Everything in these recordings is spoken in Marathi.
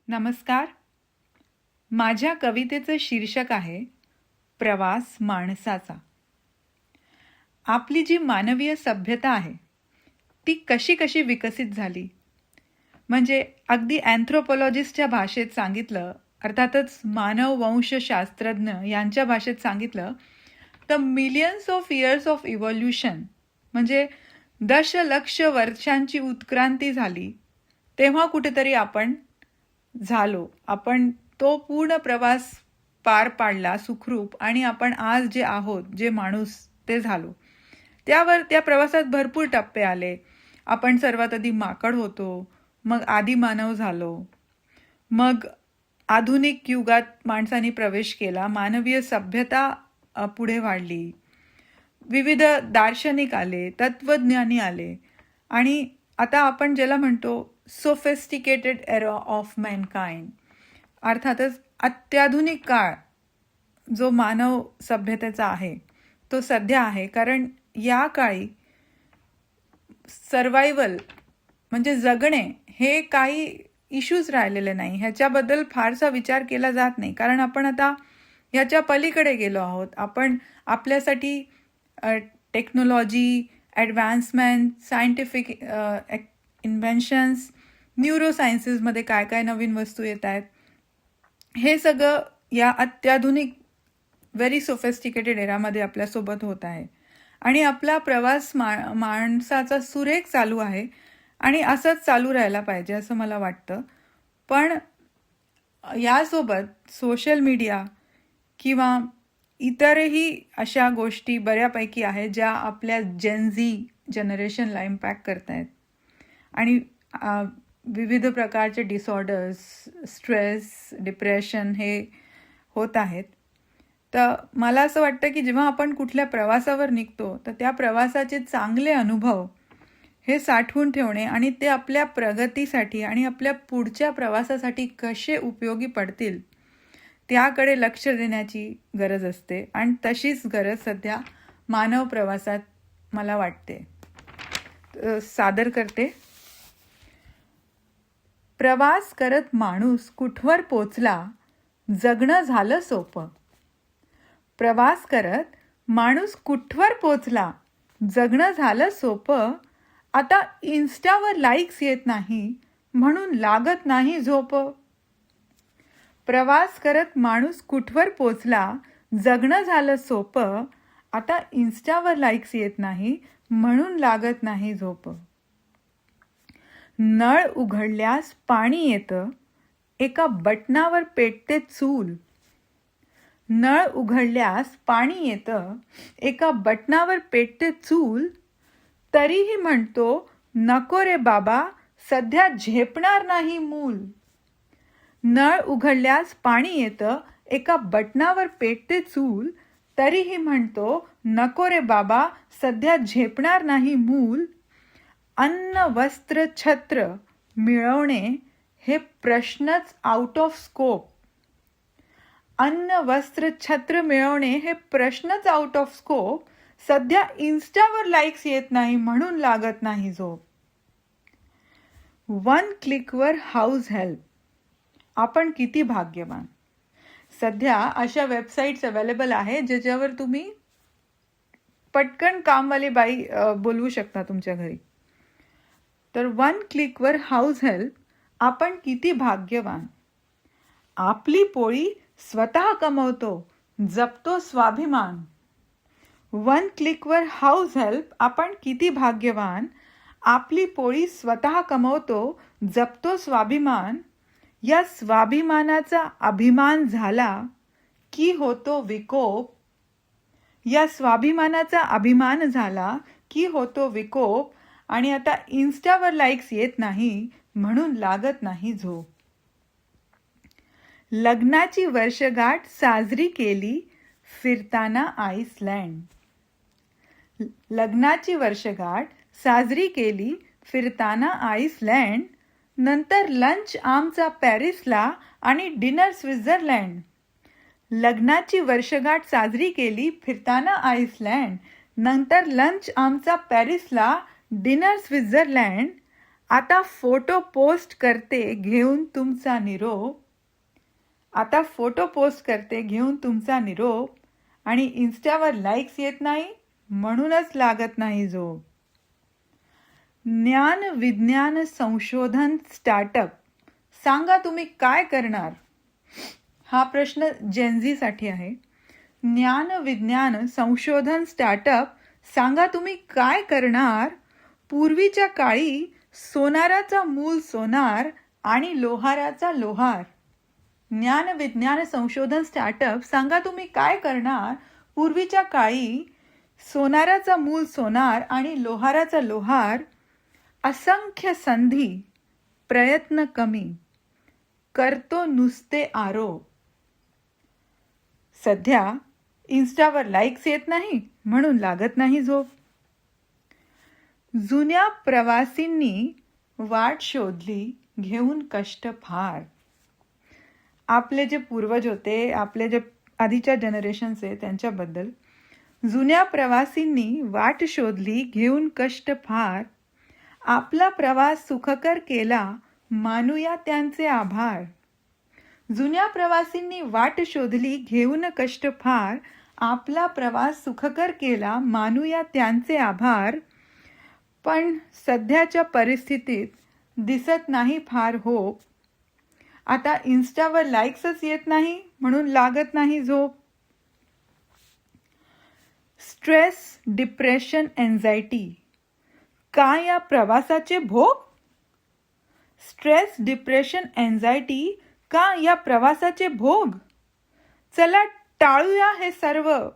नमस्कार. माझ्या कवितेचं शीर्षक आहे प्रवास माणसाचा. आपली जी मानवीय सभ्यता आहे ती कशी कशी विकसित झाली, म्हणजे अगदी अँथ्रोपॉलॉजिस्टच्या भाषेत सांगितलं, अर्थातच मानववंशशास्त्रज्ञ यांच्या भाषेत सांगितलं तर millions of years of evolution, म्हणजे दशलक्ष वर्षांची उत्क्रांती झाली. तेव्हा कुठेतरी आपण तो पूर्ण प्रवास पार पाडला सुखरूप, आणि आपण आज जे आहोत, जे माणूस ते झालो. त्या प्रवासात भरपूर टप्पे आले. आपण सर्वात आधी माकड होतो, मग आदी मानव झालो, मग आधुनिक युगात माणसाने प्रवेश केला, मानवीय सभ्यता पुढे वाढली, विविध दार्शनिक आले, तत्वज्ञानी आले, आणि आता आपण ज्याला म्हणतो सोफिस्टिकेटेड एरा ऑफ मॅनकाइंड, अर्थातच अत्याधुनिक काळ जो मानव सभ्यतेचा आहे तो सध्या आहे. कारण या काळी सर्वायवल म्हणजे जगणे हे काही इश्यूज राहिलेले नाही, ह्याच्याबद्दल फारसा विचार केला जात नाही. कारण आपण आता ह्याच्या पलीकडे गेलो आहोत. आपण आपल्यासाठी टेक्नॉलॉजी, ॲडव्हान्समेंट, सायंटिफिक इन्व्हेन्शन्स, न्यूरोसायन्सेसमध्ये काय काय नवीन वस्तू येत आहेत, हे सगळं या अत्याधुनिक व्हेरी सोफिस्टिकेटेड एरामध्ये आपल्यासोबत होत आहे. आणि आपला प्रवास माणसाचा सुरेख चालू आहे, आणि असंच चालू राहायला पाहिजे असं मला वाटतं. पण यासोबत सोशल मीडिया किंवा इतरही अशा गोष्टी बऱ्यापैकी आहेत ज्या आपल्या जेनझी जनरेशनला इम्पॅक्ट करत आहेत, आणि विविध प्रकारचे डिसऑर्डर्स, स्ट्रेस, डिप्रेशन हे होत आहेत. तर मला असं वाटतं की जेव्हा आपण कुठल्या प्रवासावर निघतो तर त्या प्रवासाचे चांगले अनुभव हे साठवून ठेवणे आणि ते आपल्या प्रगतीसाठी आणि आपल्या पुढच्या प्रवासासाठी कसे उपयोगी पडतील त्याकडे लक्ष देण्याची गरज असते. आणि तशीच गरज सध्या मानव प्रवासात मला वाटते. सादर करते. प्रवास करत माणूस कुठवर पोचला, जगणं झालं सोपं. प्रवास करत माणूस कुठवर पोचला, जगणं झालं सोपं. आता इन्स्टावर लाईक्स येत नाही म्हणून लागत नाही झोप. प्रवास करत माणूस कुठवर पोचला, जगणं झालं सोपं. आता इन्स्टावर लाईक्स येत नाही म्हणून लागत नाही झोप. नळ उघडल्यास पाणी येतं, एका बटनावर पेटते चूल. नळ उघडल्यास पाणी येतं, एका बटनावर पेटते चूल. तरीही म्हणतो नको रे बाबा, सध्या झेपणार नाही मूल. नळ उघडल्यास पाणी येतं, एका बटनावर पेटते चूल. तरीही म्हणतो नको रे बाबा, सध्या झेपणार नाही मूल. अन्न वस्त्र छत्र मिळवणे हे प्रश्नच आउट ऑफ स्कोप. अन्न वस्त्र छत्र मिळवणे हे प्रश्नच आउट ऑफ स्कोप. सध्या इन्स्टावर लाईक्स येत नाही म्हणून लागत नाही झोप. वन क्लिकवर हाऊस हेल्प. आपण किती भाग्यवान. सध्या अशा वेबसाईट्स अवेलेबल आहे ज्याच्यावर तुम्ही पटकन कामवाली बाई बोलवू शकता तुमच्या घरी. तर वन क्लिकवर हाऊस हेल्प. आपण किती भाग्यवान. आपली पोळी स्वतः कमवतो, जपतो स्वाभिमान. वन क्लिकवर हाऊस हेल्प. आपण किती भाग्यवान. आपली पोळी स्वतः कमवतो, जपतो स्वाभिमान. या स्वाभिमानाचा अभिमान झाला की होतो विकोप. या स्वाभिमानाचा अभिमान झाला की होतो विकोप. आणि आता इन्स्टावर लाईक्स येत नाही म्हणून लागत नाही झोप. लग्नाची वर्षगाठ साजरी केली फिरताना आईसलँड. लग्नाची वर्षगाठ साजरी केली फिरताना आईसलँड. नंतर लंच आमचा पॅरिसला आणि डिनर स्वित्झर्लंड. लग्नाची वर्षगाठ साजरी केली फिरताना आईसलँड. नंतर लंच आमचा पॅरिसला, डिनर स्वित्झर्लंड. आता फोटो पोस्ट करते घेऊन तुमचा निरोप. आता फोटो पोस्ट करते घेऊन तुमचा निरोप आणि इन्स्टावर लाईक्स येत नाही म्हणूनच लागत नाही झोप. ज्ञान विज्ञान संशोधन स्टार्टअप सांगा तुम्ही काय करणार. हा प्रश्न जेनझीसाठी आहे. ज्ञान विज्ञान संशोधन स्टार्टअप सांगा तुम्ही काय करणार. पूर्वीच्या काळी सोनाराचा मूल सोनार आणि लोहाराचा लोहार. ज्ञान विज्ञान संशोधन स्टार्टअप सांगा तुम्ही काय करणार. पूर्वीच्या काळी सोनाराचा मूल सोनार आणि लोहाराचा लोहार. असंख्य संधी प्रयत्न कमी करतो नुसते आरोप. सध्या इन्स्टावर लाईक्स येत नाही म्हणून लागत नाही झोप. जुन्या प्रवासींनी वाट शोधली घेऊन कष्ट फार. आपले जे पूर्वज होते, आपले जे आधीच्या जनरेशनचे, त्यांच्याबद्दल. जुन्या प्रवासींनी वाट शोधली घेऊन कष्ट फार. आपला प्रवास सुखकर केला मानूया त्यांचे आभार. जुन्या प्रवासींनी वाट शोधली घेऊन कष्ट फार. आपला प्रवास सुखकर केला मानूया त्यांचे आभार. पण सध्याच्या परिस्थितीत दिसत नाही फार होप. आता इन्स्टावर लाईक्सच येत नाही म्हणून लागत नाही झोप. स्ट्रेस, डिप्रेशन, एन्झायटी का या प्रवासाचे भोग. स्ट्रेस, डिप्रेशन, एन्झायटी का या प्रवासाचे भोग. चला टाळूया हे सर्व,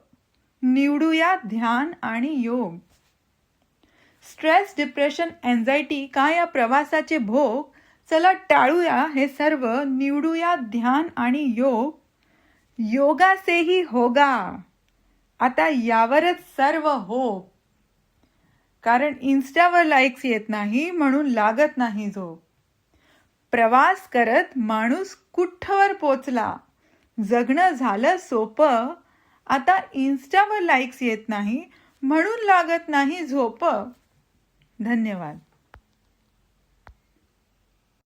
निवडूया ध्यान आणि योग. स्ट्रेस, डिप्रेशन, एन्झायटी का या प्रवासाचे भोग. चला टाळूया हे सर्व, निवडूया ध्यान आणि योग. योगा से ही होगा. आता यावरच सर्व होप. कारण इन्स्टावर लाईक्स येत नाही म्हणून लागत नाही झोप. प्रवास करत माणूस कुठवर पोचला. जगणं झालं सोपं. आता इन्स्टावर लाईक्स येत नाही म्हणून लागत नाही झोप. धन्यवाद.